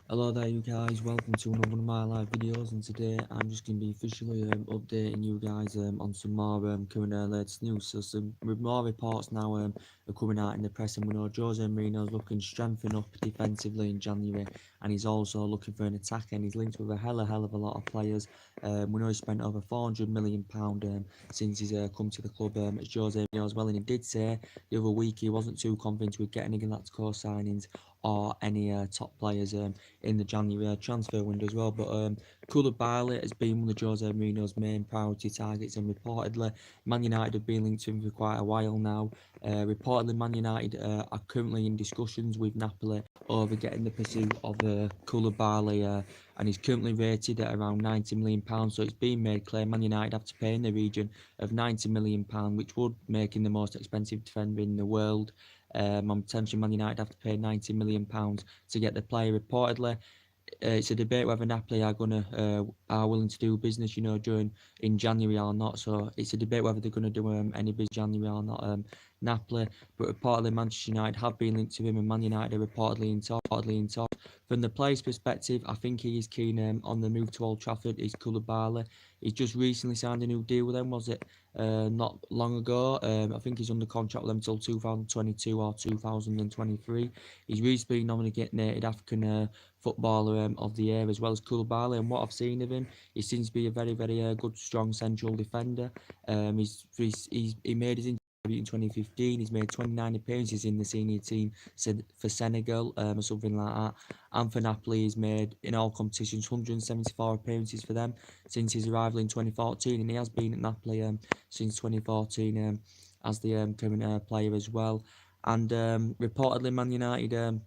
Hello there you guys, welcome to another one of my live videos, and today I'm just going to be officially updating you guys on some more current latest news. So some more reports now are coming out in the press, and we know Jose Mourinho's looking strengthened up defensively in January, and he's also looking for an attack, and he's linked with a hell of a lot of players. We know he spent over £400 million since he's come to the club as Jose Mourinho as well, and he did say the other week he wasn't too convinced with getting any Galactico signings or any top players in the January transfer window as well. But Koulibaily has been one of Jose Mourinho's main priority targets, and reportedly Man United have been linked to him for quite a while now. Reportedly Man United are currently in discussions with Napoli over getting the pursuit of Koulibaily, and he's currently rated at around £90 million. So it's been made clear Man United have to pay in the region of £90 million, which would make him the most expensive defender in the world. And potentially Man United have to pay £90 million to get the player. Reportedly, it's a debate whether Napoli are willing to do business, during in January or not. So it's a debate whether they're gonna do any business in January or not. Napoli, but reportedly Manchester United have been linked to him, and Man United are reportedly in talks. From the player's perspective, I think he is keen on the move to Old Trafford. Is Koulibaly. He's just recently signed a new deal with them. Was it not long ago? I think he's under contract with them until 2022 or 2023. He's recently nominated African footballer of the year as well as Koulibaly, and what I've seen of him, he seems to be a very good, strong central defender. He made his in 2015. He's made 29 appearances in the senior team for Senegal, or something like that. And for Napoli, he's made in all competitions 174 appearances for them since his arrival in 2014, and he has been at Napoli since 2014 as the current player as well. And reportedly, Man United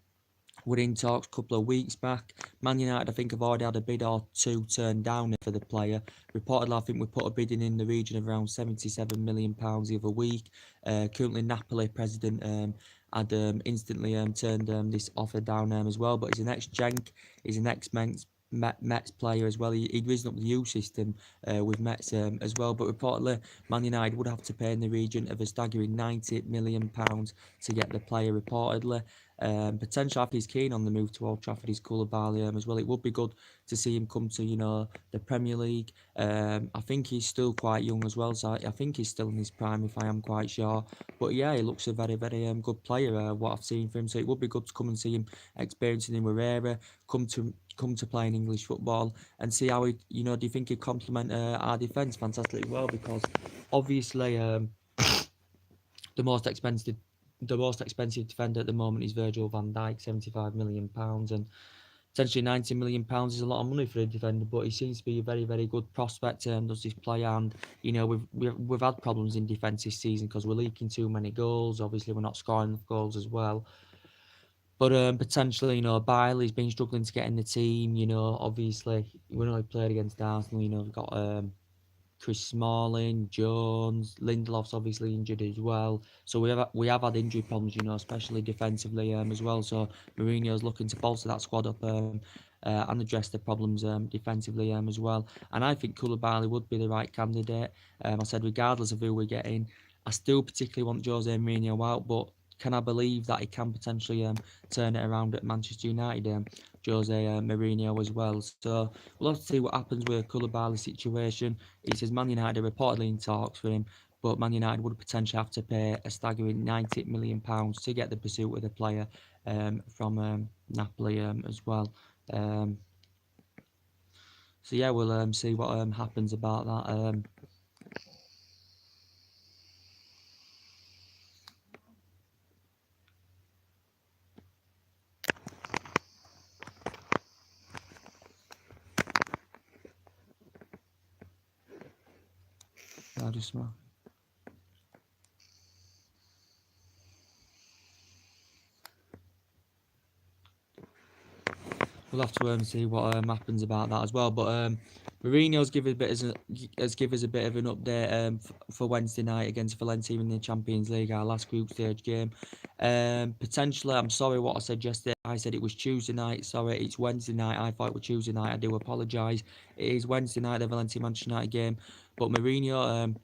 were in talks a couple of weeks back. Man United, I think, have already had a bid or two turned down for the player. Reportedly, I think we put a bid in the region of around £77 million the other week. Currently, Napoli president had instantly turned this offer down as well. But he's an ex-Genk, he's an ex-Mets Mets player as well. He'd risen up the youth system with Mets as well. But reportedly, Man United would have to pay in the region of a staggering £90 million to get the player. Reportedly, potentially, if he's keen on the move to Old Trafford, he's Koulibaly as well. It would be good to see him come to the Premier League. I think he's still quite young as well, so I think he's still in his prime, if I am quite sure. But yeah, he looks a very good player. What I've seen from him, so it would be good to come and see him experiencing in Herrera, come to playing English football, and see how he. Do you think he'd complement our defence fantastically well? Because obviously, the most expensive defender at the moment is Virgil van Dijk, £75 million, and potentially £90 million is a lot of money for a defender. But he seems to be a very good prospect. Does this player, and we've had problems in defence this season because we're leaking too many goals. Obviously, we're not scoring enough goals as well. But potentially, Bailey's been struggling to get in the team. Obviously, we know he played against Arsenal. We've got Chris Smalling, Jones, Lindelof's obviously injured as well. So we have had injury problems, especially defensively as well. So Mourinho's looking to bolster that squad up and address the problems defensively as well. And I think Koulibaly would be the right candidate. I said regardless of who we get in, I still particularly want Jose Mourinho out, but can I believe that he can potentially turn it around at Manchester United, Jose Mourinho as well. So we'll have to see what happens with Koulibaly's situation. He says Man United are reportedly in talks for him, but Man United would potentially have to pay a staggering £90 million to get the pursuit of the player from Napoli as well. Um, so yeah, we'll see what happens about that. I just We'll have to see what happens about that as well. But Mourinho's has given us a bit of an update for Wednesday night against Valencia in the Champions League, our last group stage game. Potentially, I'm sorry what I said yesterday. I said it was Tuesday night. Sorry, it's Wednesday night. I thought it was Tuesday night. I do apologise. It is Wednesday night, the Valencia Manchester United game. But Mourinho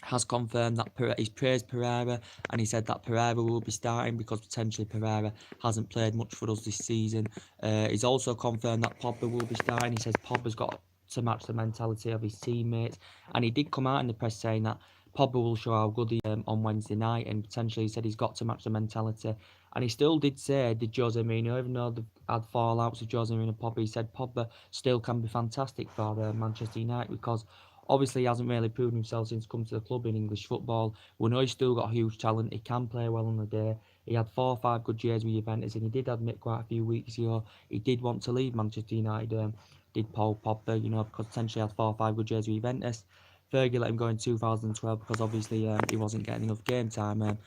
has confirmed that he's praised Pereira, and he said that Pereira will be starting because potentially Pereira hasn't played much for us this season. He's also confirmed that Pogba will be starting. He says Pogba's got to match the mentality of his teammates, and he did come out in the press saying that Pogba will show how good he on Wednesday night, and potentially he said he's got to match the mentality. And he still did say, did Jose Mourinho, even though they've had fallouts with Jose Mourinho and Pogba, he said Pogba still can be fantastic for Manchester United because obviously he hasn't really proven himself since come to the club in English football. We know he's still got huge talent. He can play well on the day. He had 4 or 5 good years with Juventus, and he did admit quite a few weeks ago he did want to leave Manchester United. Did Paul Pogba, because potentially had 4 or 5 good years with Juventus. Fergie let him go in 2012 because obviously he wasn't getting enough game time.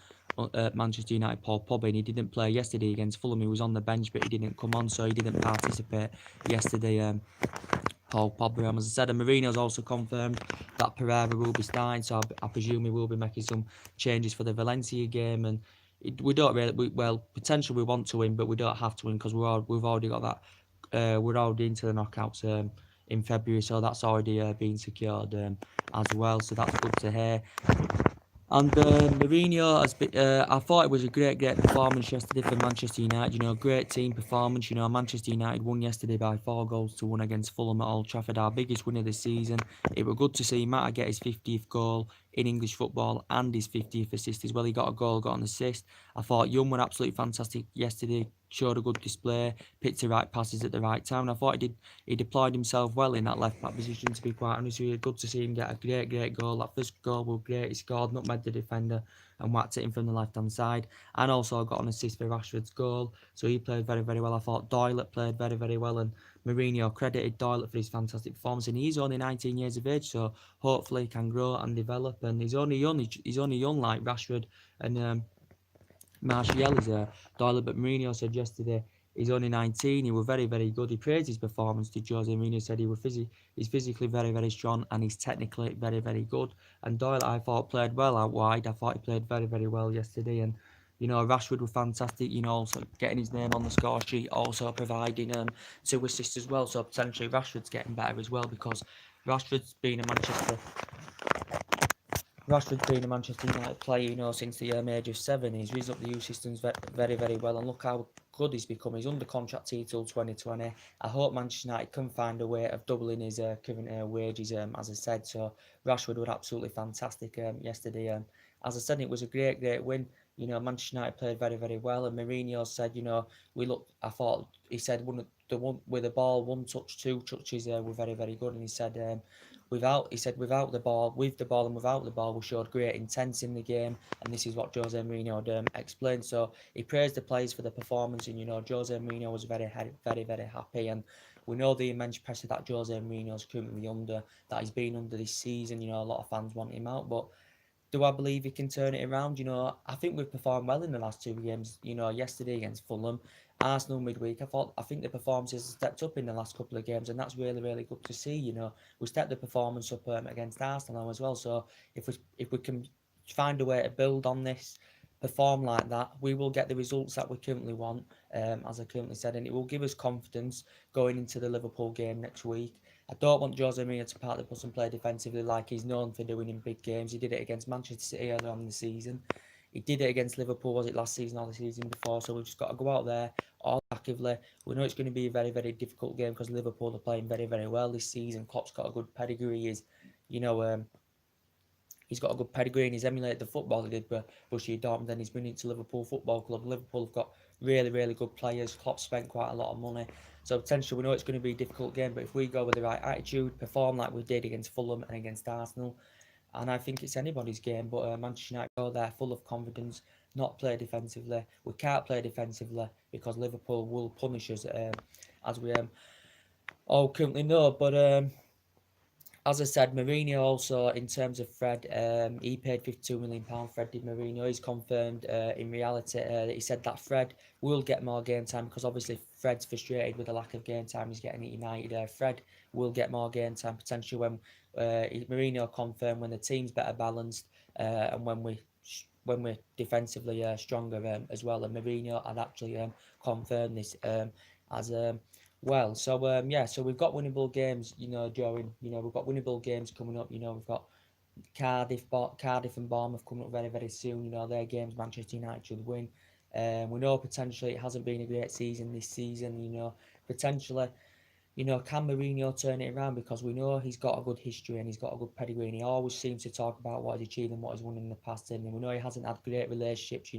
At Manchester United, Paul Pogba, and he didn't play yesterday against Fulham. He was on the bench, but he didn't come on, so he didn't participate yesterday. Paul Pogba, as I said, and Mourinho's also confirmed that Pereira will be starting, so I presume he will be making some changes for the Valencia game. And we don't really, potentially we want to win, but we don't have to win because we've already got that. We're already into the knockouts in February, so that's already been secured as well. So that's good to hear. And Mourinho has been, I thought it was a great performance yesterday for Manchester United. Great team performance. Manchester United won yesterday by 4 goals to 1 against Fulham at Old Trafford, our biggest win of the season. It was good to see Mata get his 50th goal in English football and his 50th assist as well. He got a goal, got an assist. I thought Young were absolutely fantastic yesterday. Showed a good display, picked the right passes at the right time. And I thought he deployed himself well in that left back position, to be quite honest with you. Good to see him get a great goal. That first goal was great. He scored, nutmegged the defender and whacked it in from the left hand side. And also got an assist for Rashford's goal. So he played very, very well. I thought Doylett played very, very well, and Mourinho credited Doylett for his fantastic performance. And he's only 19 years of age, so hopefully he can grow and develop. And he's only young like Rashford and Martial is Doyle, but Mourinho said yesterday he's only 19. He was very, very good. He praised his performance to Jose Mourinho. Said he's physically very, very strong and he's technically very, very good. And Doyle, I thought, played well out wide. I thought he played very, very well yesterday. And Rashford was fantastic. Also getting his name on the score sheet, also providing 2 assists as well. So potentially Rashford's getting better as well because Rashford's been a Manchester Rashford's been a Manchester United player, since the age of 7. He's risen up the youth systems very, very well, and look how good he's become. He's under contract till 2020. I hope Manchester United can find a way of doubling his current wages, as I said. So Rashford was absolutely fantastic yesterday. As I said, it was a great win. Manchester United played very, very well, and Mourinho said, we looked. I thought he said one with the ball, 1 touch, 2 touches were very, very good, and he said. Without the ball, with the ball and without the ball, we showed great intent in the game, and this is what Jose Mourinho explained. So he praised the players for the performance, and Jose Mourinho was very, very, very happy. And we know the immense pressure that Jose Mourinho is currently under, that he's been under this season. A lot of fans want him out, but do I believe he can turn it around? I think we've performed well in the last 2 games. Yesterday against Fulham, Arsenal midweek. I think the performances have stepped up in the last couple of games, and that's really, really good to see. We stepped the performance up against Arsenal as well. So if we can find a way to build on this, perform like that, we will get the results that we currently want, as I currently said, and it will give us confidence going into the Liverpool game next week. I don't want Jose Mourinho to part the bus and play defensively like he's known for doing in big games. He did it against Manchester City earlier on in the season. He did it against Liverpool, was it last season or the season before? So we've just got to go out there all actively. We know it's going to be a very, very difficult game because Liverpool are playing very, very well this season. Klopp's got a good pedigree. He's got a good pedigree and he's emulated the football he did for Borussia Dortmund. Then he's been into Liverpool Football Club. Liverpool have got really, really good players. Klopp spent quite a lot of money. So potentially we know it's going to be a difficult game, but if we go with the right attitude, perform like we did against Fulham and against Arsenal, and I think it's anybody's game, but Manchester United go there full of confidence, not play defensively. We can't play defensively because Liverpool will punish us, as we all currently know. But as I said, Mourinho also, in terms of Fred, he paid £52 million. Fred did. Mourinho. He's confirmed in reality that he said that Fred will get more game time because obviously Fred's frustrated with the lack of game time he's getting at United. Fred will get more game time potentially when Mourinho confirmed when the team's better balanced and when we're defensively stronger as well. And Mourinho had actually confirmed this as well. So so we've got winnable games, during we've got winnable games coming up. We've got Cardiff and Bournemouth coming up very, very soon. You know, their games Manchester United should win. We know potentially it hasn't been a great season this season. You know, potentially, can Mourinho turn it around? Because we know he's got a good history and he's got a good pedigree, and he always seems to talk about what he's achieved and what he's won in the past. And we know he hasn't had great relationships,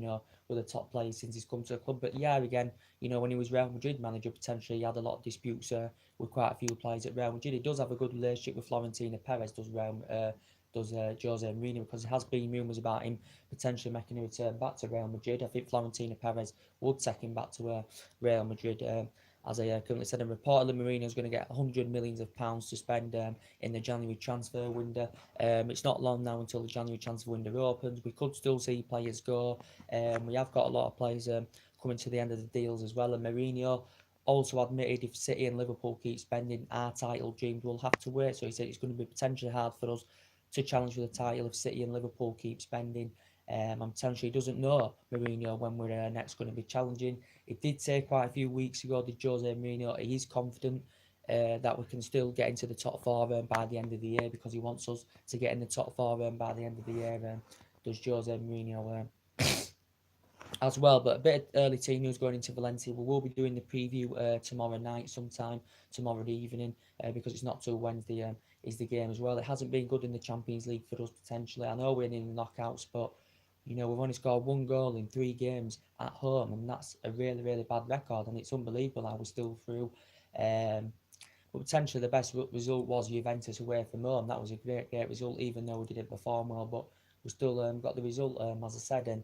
with the top players since he's come to the club. But yeah, again, when he was Real Madrid manager, potentially he had a lot of disputes with quite a few players at Real Madrid. He does have a good relationship with Florentino Perez, Jose Mourinho, because there has been rumours about him potentially making a return back to Real Madrid. I think Florentino Perez would take him back to Real Madrid. As I currently said, and reportedly Mourinho is going to get £100 million to spend in the January transfer window. It's not long now until the January transfer window opens. We could still see players go. We have got a lot of players coming to the end of the deals as well. And Mourinho also admitted if City and Liverpool keep spending, our title dreams will have to wait. So he said it's going to be potentially hard for us to challenge for the title if City and Liverpool keep spending. And potentially he doesn't know, Mourinho, when we're next going to be challenging. It did say quite a few weeks ago, did Jose Mourinho, he is confident that we can still get into the top four by the end of the year, because he wants us to get in the top four by the end of the year. Does Jose Mourinho as well? But a bit of early team news going into Valencia. We will be doing the preview tomorrow night, sometime tomorrow evening, because it's not till Wednesday is the game as well. It hasn't been good in the Champions League for us potentially. I know we're in the knockouts, but we've only scored one goal in 3 games at home, and that's a really, really bad record, and it's unbelievable how we're still through. Um, but potentially the best result was Juventus away from home. That was a great, great result, even though we didn't perform well, but we still got the result, as I said. And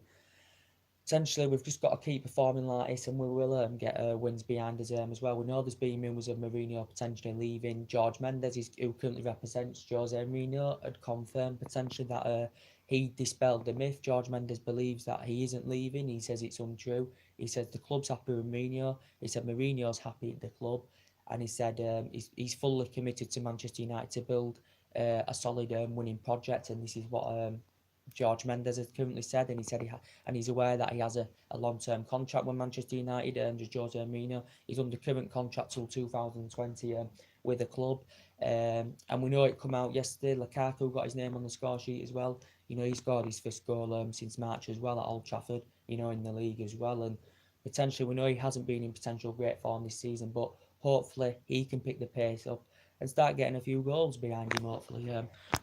potentially we've just got to keep performing like this, and we will get wins behind us as well. We know there's been rumours of Mourinho potentially leaving. George Mendes, who currently represents Jose Mourinho, had confirmed potentially that he dispelled the myth. George Mendes believes that he isn't leaving. He says it's untrue. He says the club's happy with Mourinho. He said Mourinho's happy at the club, and he said he's fully committed to Manchester United to build a solid winning project, and this is what George Mendes has currently said, and he said and he's aware that he has a long-term contract with Manchester United. Just Jose Mourinho, he's under current contract till 2020 with the club, and we know it come out yesterday. Lukaku got his name on the score sheet as well. He scored his first goal since March as well at Old Trafford. In the league as well, and potentially we know he hasn't been in potential great form this season, but hopefully he can pick the pace up and start getting a few goals behind him. Hopefully,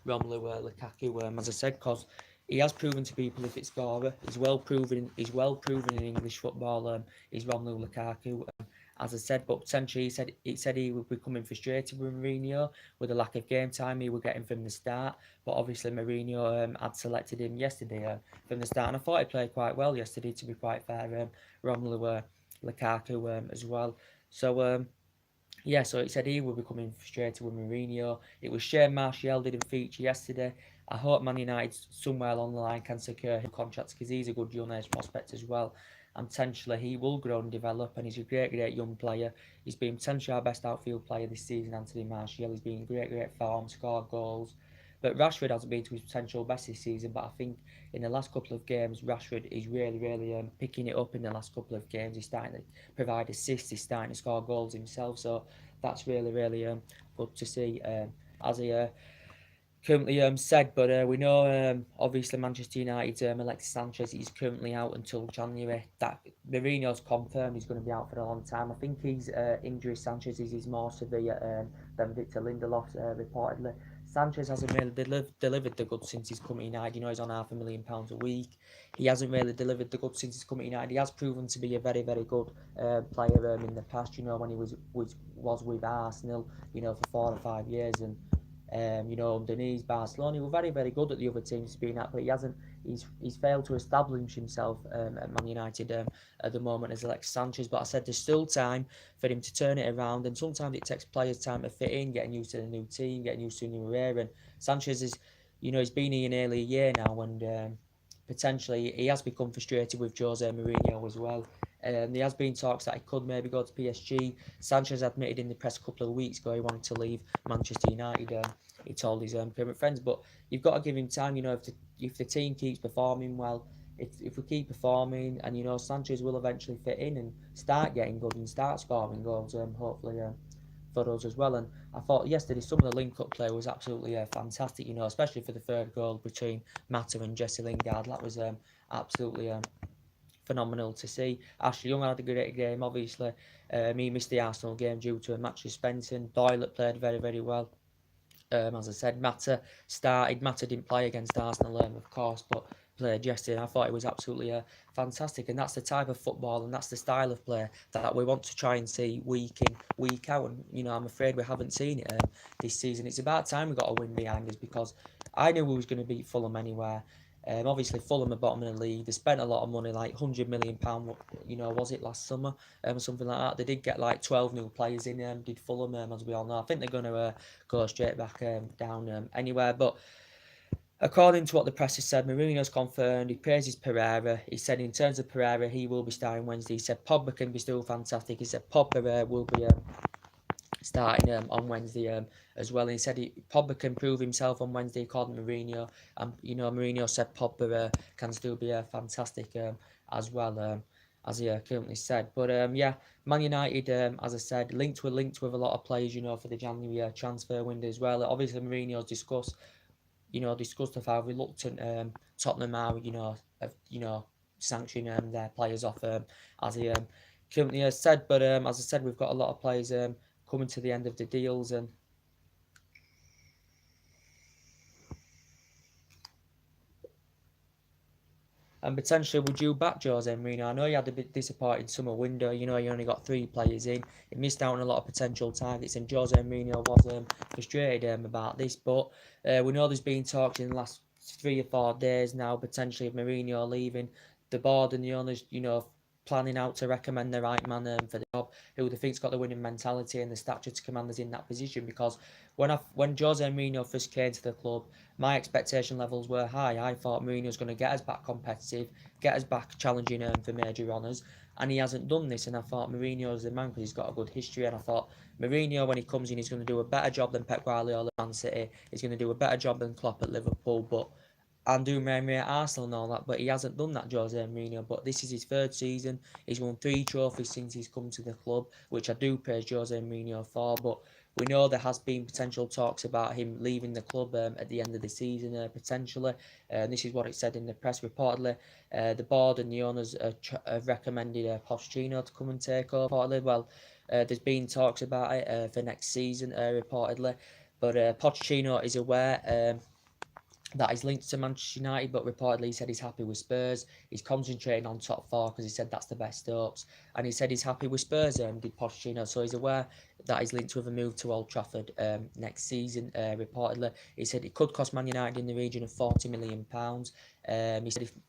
Romelu Lukaku, as I said, because he has proven to be a prolific scorer. He's well proven. He's well proven in English football. He's Romelu Lukaku, as I said. But potentially, he said he would be becoming frustrated with Mourinho with the lack of game time he would get him from the start. But obviously, Mourinho had selected him yesterday from the start, and I thought he played quite well yesterday. To be quite fair, Romelu Lukaku as well. So. Yeah, so it said he would be coming frustrated with Mourinho. It was shame Martial didn't feature yesterday. I hope Man United somewhere along the line can secure him contracts, because he's a good young age prospect as well. And potentially he will grow and develop, and he's a great, great young player. He's been potentially our best outfield player this season, Anthony Martial. He's been in great, great form, scored goals. But Rashford hasn't been to his potential best this season, but I think in the last couple of games, Rashford is really, really picking it up in the last couple of games. He's starting to provide assists, he's starting to score goals himself, so that's really, really good to see. As he currently said, but we know obviously Manchester United Alexis Sanchez is currently out until January. That Mourinho's confirmed he's going to be out for a long time. I think his injury, Sanchez, is more severe than Victor Lindelof's reportedly. Sanchez hasn't really delivered the goods since he's come to United. He's on £500,000 a week. He hasn't really delivered the goods since he's come to United. He has proven to be a very, very good player in the past. When he was with Arsenal, for 4 or 5 years, and underneath Barcelona, he was very, very good at the other teams he's been at, but he hasn't. He's failed to establish himself at Man United at the moment as Alexis Sanchez. But I said there's still time for him to turn it around, and sometimes it takes players time to fit in, getting used to the new team, getting used to a new era. And Sanchez is, he's been here nearly a year now, and potentially he has become frustrated with Jose Mourinho as well. There has been talks that he could maybe go to PSG. Sanchez admitted in the press a couple of weeks ago he wanted to leave Manchester United. He told his current friends, but you've got to give him time. If the team keeps performing well, if we keep performing, and Sanchez will eventually fit in and start getting good and start scoring goals. Hopefully, for us as well. And I thought yesterday some of the link-up play was absolutely fantastic, especially for the third goal between Mata and Jesse Lingard. That was absolutely phenomenal to see. Ashley Young had a great game, obviously. He missed the Arsenal game due to a match suspension. Doyle played very, very well. As I said, Mata started. Mata didn't play against Arsenal, of course, but played yesterday. I thought it was absolutely fantastic, and that's the type of football and that's the style of play that we want to try and see week in, week out. And I'm afraid we haven't seen it this season. It's about time we got a win behind us because I knew we was going to beat Fulham anywhere. Obviously, Fulham are bottom of the league. They spent a lot of money, like £100 million, was it last summer, or something like that. They did get like 12 new players in. Did Fulham, as we all know. I think they're going to go straight back down anywhere. But according to what the press has said, Mourinho's confirmed. He praises Pereira. He said in terms of Pereira, he will be starting Wednesday. He said Pogba can be still fantastic. He said Pogba will be starting on Wednesday as well. And he said Pogba can prove himself on Wednesday, according to Mourinho. And Mourinho said Pogba can still be fantastic as well. As he currently said, but yeah, Man United, as I said, linked with a lot of players, for the January transfer window as well. Obviously, Mourinho's discussed of how reluctant Tottenham are, of sanctioning their players off, as he currently has said. But as I said, we've got a lot of players coming to the end of the deals, and potentially would you back Jose Mourinho? I know you had a bit disappointed summer window. You only got 3 players in. He missed out on a lot of potential targets, and Jose Mourinho was frustrated about this. But we know there's been talks in the last 3 or 4 days now, potentially of Mourinho leaving. The board and the owners, planning out to recommend the right man for the job, who they think's got the winning mentality and the stature to command us in that position. Because when Jose Mourinho first came to the club, my expectation levels were high. I thought Mourinho was going to get us back competitive, get us back challenging for major honours, and he hasn't done this. And I thought Mourinho is the man because he's got a good history. And I thought Mourinho, when he comes in, he's going to do a better job than Pep Guardiola at Man City. He's going to do a better job than Klopp at Liverpool. But and do memory at Arsenal and all that, but he hasn't done that, Jose Mourinho. But this is his third season. He's won 3 trophies since he's come to the club, which I do praise Jose Mourinho for. But we know there has been potential talks about him leaving the club at the end of the season, potentially. This is what it said in the press. Reportedly, the board and the owners have recommended Pochettino to come and take over. Reportedly, well, there's been talks about it for next season, reportedly. But Pochettino is aware that he's linked to Manchester United, but reportedly he said he's happy with Spurs. He's concentrating on top 4 because he said that's the best hopes. And he said he's happy with Spurs, did Pochettino, so he's aware that he's linked with a move to Old Trafford next season, reportedly. He said it could cost Man United in the region of £40 million.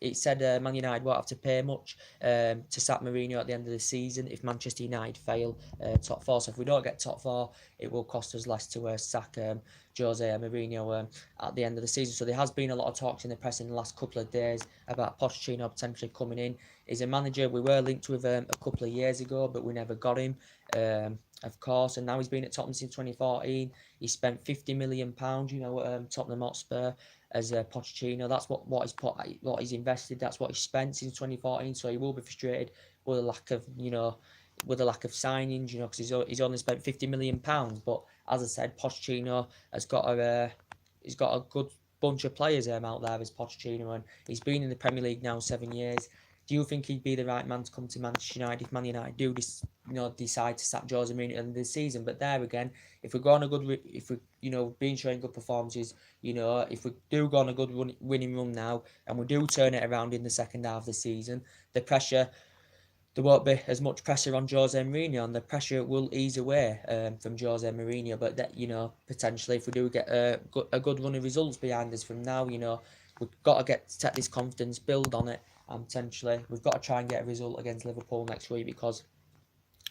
He said Man United won't have to pay much to sack Mourinho at the end of the season if Manchester United fail top 4. So if we don't get top 4, it will cost us less to sack Jose Mourinho at the end of the season. So there has been a lot of talks in the press in the last couple of days about Pochettino potentially coming in. He's a manager we were linked with a couple of years ago, but we never got him, of course. And now he's been at Tottenham since 2014. He spent £50 million, at Tottenham Hotspur as Pochettino. That's what he's invested. That's what he's spent since 2014. So he will be frustrated with a lack of, signings, because he's only spent £50 million. But as I said, Pochettino has got he's got a good bunch of players out there as Pochettino, and he's been in the Premier League now 7 years. Do you think he'd be the right man to come to Manchester United if Man United do decide to sack Jose Mourinho at the end of the season? But there again, if we go on a good, if we been showing good performances, if we do go on a good winning run now, and we do turn it around in the second half of the season, the pressure there won't be as much pressure on Jose Mourinho, and the pressure will ease away from Jose Mourinho. But that potentially, if we do get a good run of results behind us from now, we've got to take this confidence, build on it, and potentially we've got to try and get a result against Liverpool next week because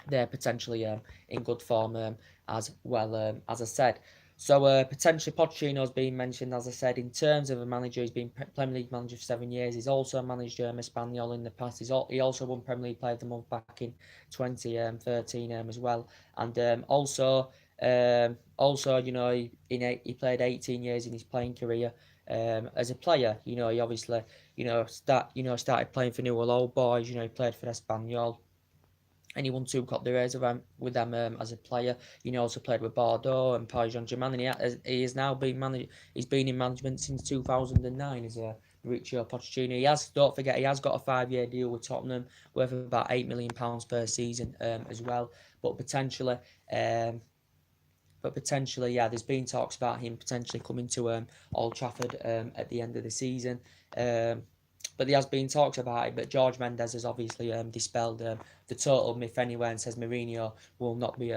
they're potentially in good form as well, as I said. So potentially Pochettino's been mentioned, as I said, in terms of a manager. He's been Premier League manager for 7 years. He's also managed Espanyol in the past. He also won Premier League Player of the Month back in 2013 as well. And he played 18 years in his playing career. As a player, he obviously, started playing for Newell Old Boys. He played for Espanyol. and he won 2 Copa del Reys with them as a player. He also played with Bordeaux and Paris Saint-Germain, and he has now been He's been in management since 2009 as a Mauricio Pochettino. Don't forget, he has got a 5-year deal with Tottenham worth about £8 million per season as well. But potentially, um, yeah, there's been talks about him potentially coming to Old Trafford at the end of the season. Um, but there has been talks about it. But George Mendes has obviously dispelled the total myth anywhere and says Mourinho will not be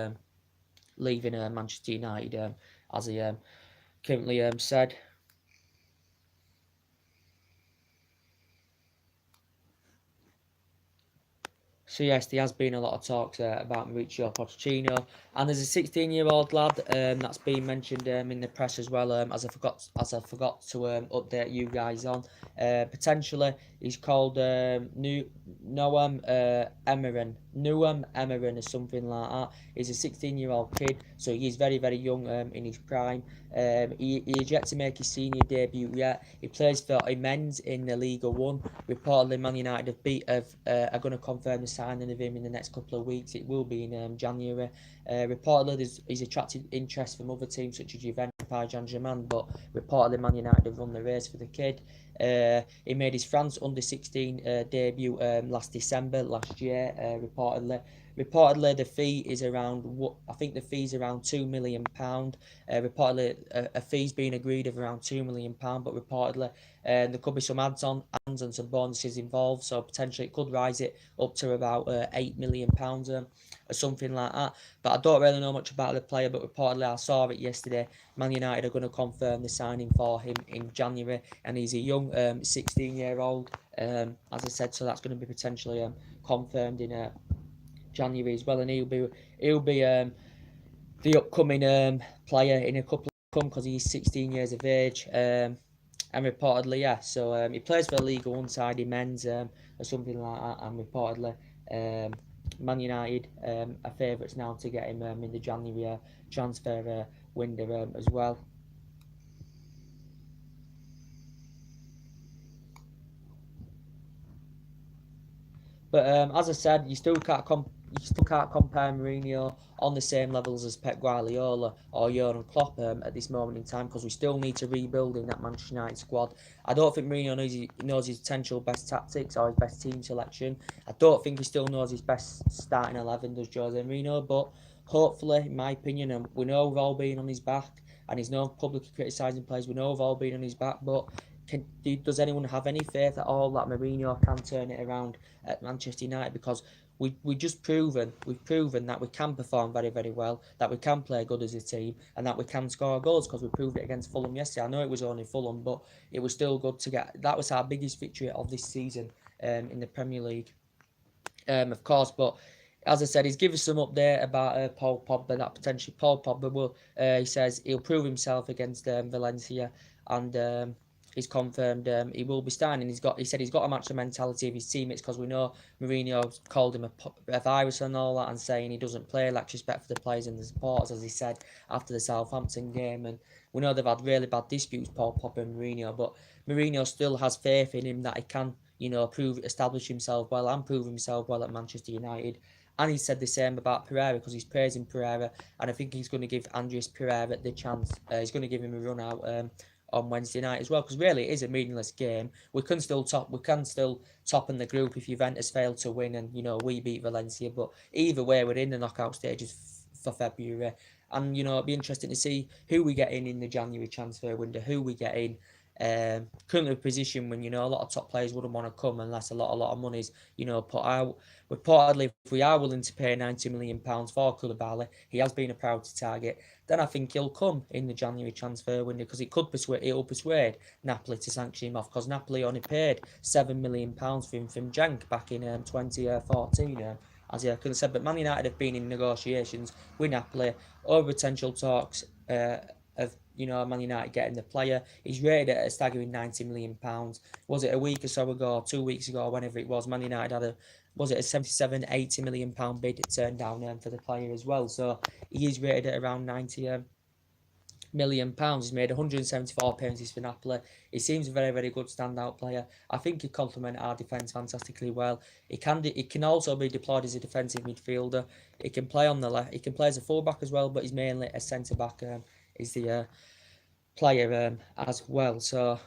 leaving Manchester United, as he currently said. So yes, there has been a lot of talks about Mauricio Pochettino, and there's a 16-year-old lad that's been mentioned in the press as well. As I forgot to update you guys on, potentially he's called Noam Emerin or something like that. He's a 16-year-old kid, so he's very very young in his prime. He's yet to make his senior debut yet. He plays for Imens in the Liga 1. Reportedly, Man United are going to confirm the signing of him in the next couple of weeks. It will be in January. Reportedly, he's attracted interest from other teams such as Juventus, Paris Saint-Germain, but reportedly Man United have run the race for the kid. He made his France under-16 debut last December last year. Reportedly, the fee is around I think the fee's around £2 million. Reportedly, a fee's been agreed of around £2 million, but reportedly, there could be some ads and some bonuses involved, so potentially it could rise it up to about £8 million or something like that. But I don't really know much about the player, but reportedly I saw it yesterday. Man United are going to confirm the signing for him in January, and he's a young 16-year-old, as I said, so that's going to be potentially confirmed in January as well, and he'll be the upcoming player in a couple of come because he's 16 years of age. And reportedly, yeah, so he plays for the League One side in men's or something like that, and reportedly, Man United are favourites now to get him in the January transfer window as well. But as I said, you still can't compare Mourinho on the same levels as Pep Guardiola or Jurgen Klopp at this moment in time, because we still need to rebuild in that Manchester United squad. I don't think Mourinho knows his potential best tactics or his best team selection. I don't think he still knows his best starting 11, does Jose Mourinho. But hopefully, in my opinion, and we know we've all been on his back, and he's no publicly criticising players. We know we've all been on his back, but does anyone have any faith at all that Mourinho can turn it around at Manchester United? Because we've proven that we can perform very very well, that we can play good as a team, and that we can score goals, because we proved it against Fulham yesterday. I know it was only Fulham, but it was still good to get. That was our biggest victory of this season in the Premier League, of course. But as I said, he's given some update about Paul Pogba. That potentially Paul Pogba will. He says he'll prove himself against Valencia, and he's confirmed he will be starting. He said he's got to match the mentality of his teammates, because we know Mourinho called him a virus and all that, and saying he doesn't play, lacks respect for the players and the supporters, as he said after the Southampton game. And we know they've had really bad disputes, Paul Pogba and Mourinho, but Mourinho still has faith in him that he can, establish himself well and prove himself well at Manchester United. And he said the same about Pereira, because he's praising Pereira, and I think he's going to give Andreas Pereira the chance. He's going to give him a run out on Wednesday night as well, because really it is a meaningless game. We can still top in the group if Juventus fail to win, and we beat Valencia. But either way, we're in the knockout stages for February, and it'll be interesting to see who we get in the January transfer window, who we get in. Currently a position when a lot of top players wouldn't want to come unless a lot of money's put out. Reportedly, if we are willing to pay £90 million for Koulibaily, he has been a priority target, then I think he'll come in the January transfer window, because it'll persuade Napoli to sanction him off, because Napoli only paid £7 million for him from Genk back in 2014. As I could have said, but Man United have been in negotiations with Napoli over potential talks of Man United getting the player. He's rated at a staggering £90 million. Was it a week or so ago, 2 weeks ago, whenever it was, Man United had a 77, £80 million bid turned down for the player as well. So he is rated at around 90 million. He's made 174 appearances for Napoli. He seems a very, very good standout player. I think he complements our defence fantastically well. He can also be deployed as a defensive midfielder. He can play on the left. He can play as a fullback as well, but he's mainly a centre back. Is the player as well. So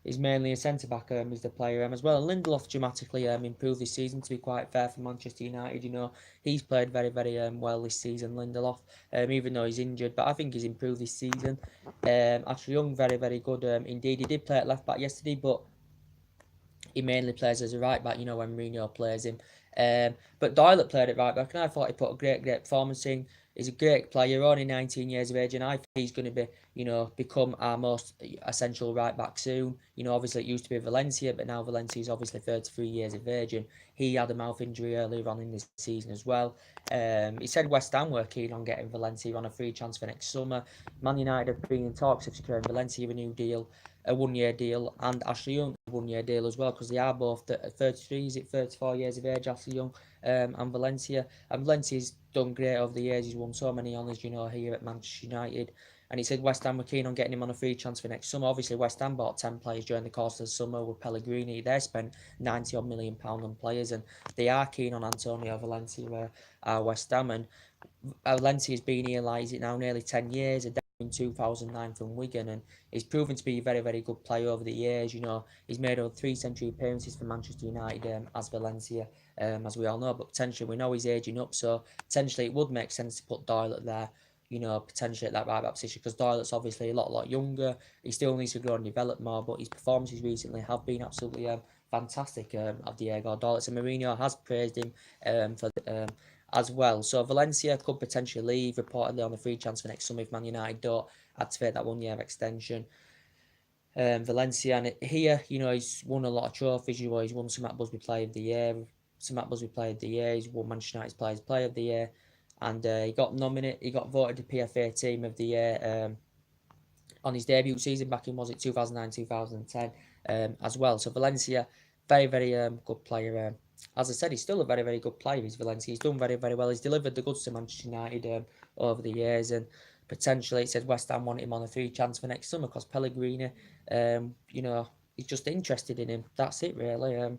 he's mainly a centre-back is the player as well. And Lindelof dramatically improved this season, to be quite fair, for Manchester United. You know, he's played very, very well this season, Lindelof, even though he's injured. But I think he's improved this season. Ashley Young, very, very good indeed. He did play at left-back yesterday, but he mainly plays as a right back, you know, when Mourinho plays him. But Doyle played at right back, and I thought he put a great performance in. He's a great player, only 19 years of age, and I think he's going to be, you know, become our most essential right back soon. You know, obviously it used to be Valencia, but now Valencia's obviously 33 years of age, and he had a mouth injury earlier on in this season as well. He said West Ham were keen on getting Valencia on a free transfer next summer. Man United have been in talks of securing Valencia a new deal, a 1-year deal, and Ashley Young a 1-year deal as well, because they are both 33, is it 34 years of age, Ashley Young and Valencia. And Valencia's done great over the years. He's won so many honours, you know, here at Manchester United. And he said West Ham were keen on getting him on a free transfer next summer. Obviously, West Ham bought 10 players during the course of the summer with Pellegrini. They spent £90 million on players, and they are keen on Antonio Valencia, West Ham. And Valencia's been here, like, is it now nearly 10 years, in 2009 from Wigan, and he's proven to be a very, very good player over the years. You know, he's made over 3 century appearances for Manchester United as Valencia, as we all know, but potentially we know he's aging up, so potentially it would make sense to put Doyle there, you know, potentially at that right back position, because Doyle's obviously a lot younger. He still needs to grow and develop more, but his performances recently have been absolutely fantastic of Diego Doyle. And Mourinho has praised him for as well. So Valencia could potentially leave, reportedly on the free transfer next summer, if Man United don't activate that 1-year extension. Valencia, and here, you know, he's won a lot of trophies. You know, he's won some Matt Busby Player of the Year, he's won Manchester United's Player of the Year, and he got nominated. He got voted the PFA Team of the Year on his debut season back in, was it 2009, 2010, as well. So Valencia, very, very good player. As I said, he's still a very, very good player. He's Valencia. He's done very, very well. He's delivered the goods to Manchester United over the years, and potentially it said West Ham want him on a free transfer next summer, because Pellegrini, you know, he's just interested in him. That's it, really.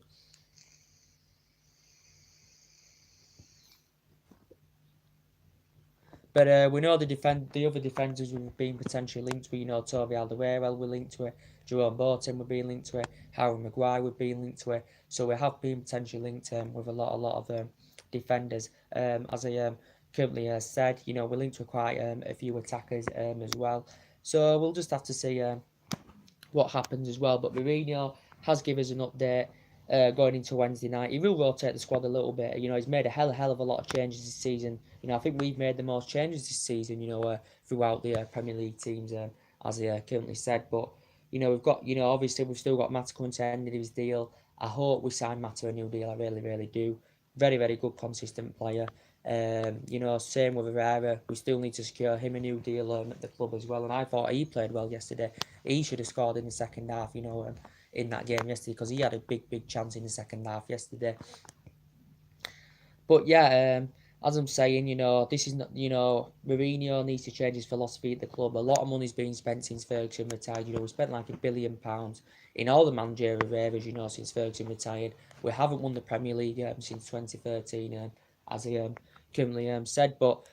But we know the other defenders we've been potentially linked with. You know, Toby Alderweireld we're linked to it. Jerome Boateng we're being linked to it. Harry Maguire we're being linked to it. So we have been potentially linked with a lot of defenders. As I currently said, you know, we're linked to quite a few attackers as well. So we'll just have to see what happens as well. But Mourinho has given us an update going into Wednesday night. He will rotate the squad a little bit. You know, he's made a hell of a lot of changes this season. You know, I think we've made the most changes this season, you know, throughout the Premier League teams, as he currently said. But, you know, we've got, you know, obviously we've still got Mata coming to the end of his deal. I hope we sign Mata a new deal. I really, really do. Very, very good, consistent player. You know, same with Herrera. We still need to secure him a new deal at the club as well. And I thought he played well yesterday. He should have scored in the second half, you know, in that game yesterday, because he had a big chance in the second half yesterday. But yeah, as I'm saying, you know, this is not, you know, Mourinho needs to change his philosophy at the club. A lot of money's been spent since Ferguson retired. You know, we spent like £1 billion in all the managerial areas, you know, since Ferguson retired. We haven't won the Premier League since 2013, as he currently said. But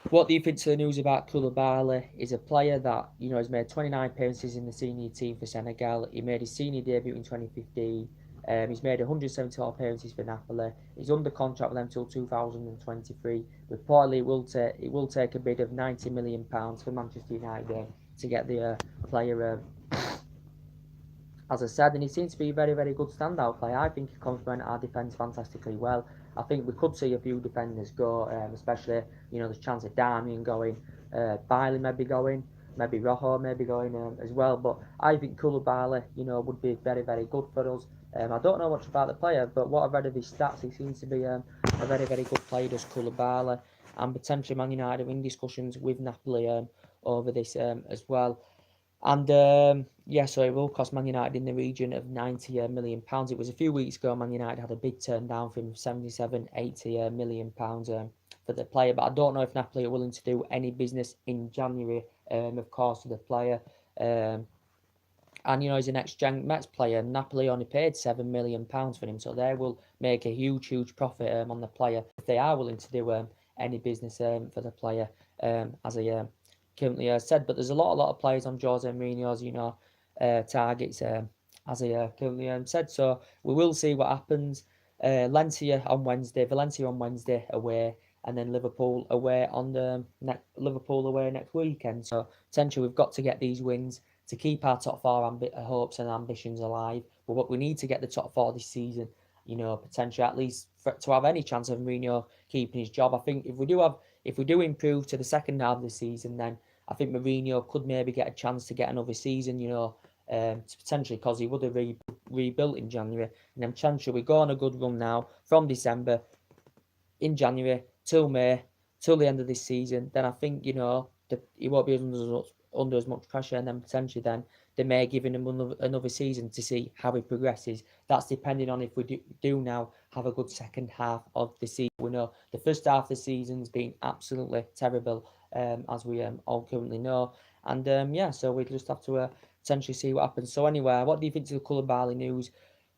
what do you think to the news about Koulibaily? Is a player that, you know, has made 29 appearances in the senior team for Senegal. He made his senior debut in 2015. He's made 174 appearances for Napoli. He's under contract with them till 2023. Reportedly, it will take a bid of £90 million for Manchester United to get the player. As I said, and he seems to be a very, very good standout player. I think he complements our defence fantastically well. I think we could see a few defenders go, especially, you know, there's a chance of Darmian going, Bailey maybe going, maybe Rojo maybe going as well. But I think Koulibaly, you know, would be very, very good for us. I don't know much about the player, but what I've read of his stats, he seems to be a very, very good player, does Koulibaly. And potentially Man United are in discussions with Napoli over this as well. And yeah, so it will cost Man United in the region of 90 million pounds. It was a few weeks ago Man United had a big turn down for him, 77, 80 million pounds for the player. But I don't know if Napoli are willing to do any business in January, of course, for the player. Um, and he's an ex-Gen Mets player. Napoli only paid £7 million for him, so they will make a huge profit on the player if they are willing to do any business for the player, as I currently said. But there's a lot of players on Jose Mourinho's targets, as I currently said. So we will see what happens. Valencia on Wednesday away, and then Liverpool away on the Liverpool away next weekend. So potentially we've got to get these wins to keep our top four hopes and ambitions alive. But what we need to get the top four this season, potentially at least to have any chance of Mourinho keeping his job. I think if we do improve to the second half of the season, then I think Mourinho could maybe get a chance to get another season. Potentially because he would have rebuilt in January, and then potentially we go on a good run now from December in January till May, till the end of this season, then I think he won't be under as much pressure, and then potentially then they may give him another season to see how he progresses. That's depending on if we do now have a good second half of the season. We know the first half of the season's been absolutely terrible, as we all currently know, and yeah, so we just have to potentially see what happens. So anyway, what do you think to the Koulibaly news?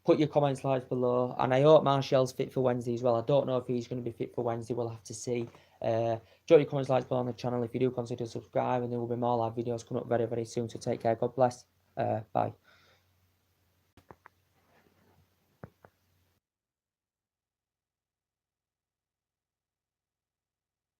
Put your comments likes below, and I hope Martial's fit for Wednesday as well. I don't know if he's going to be fit for Wednesday. We'll have to see. Drop your comments likes below on the channel if you do consider subscribing. There will be more live videos coming up very soon. So take care. God bless. Bye.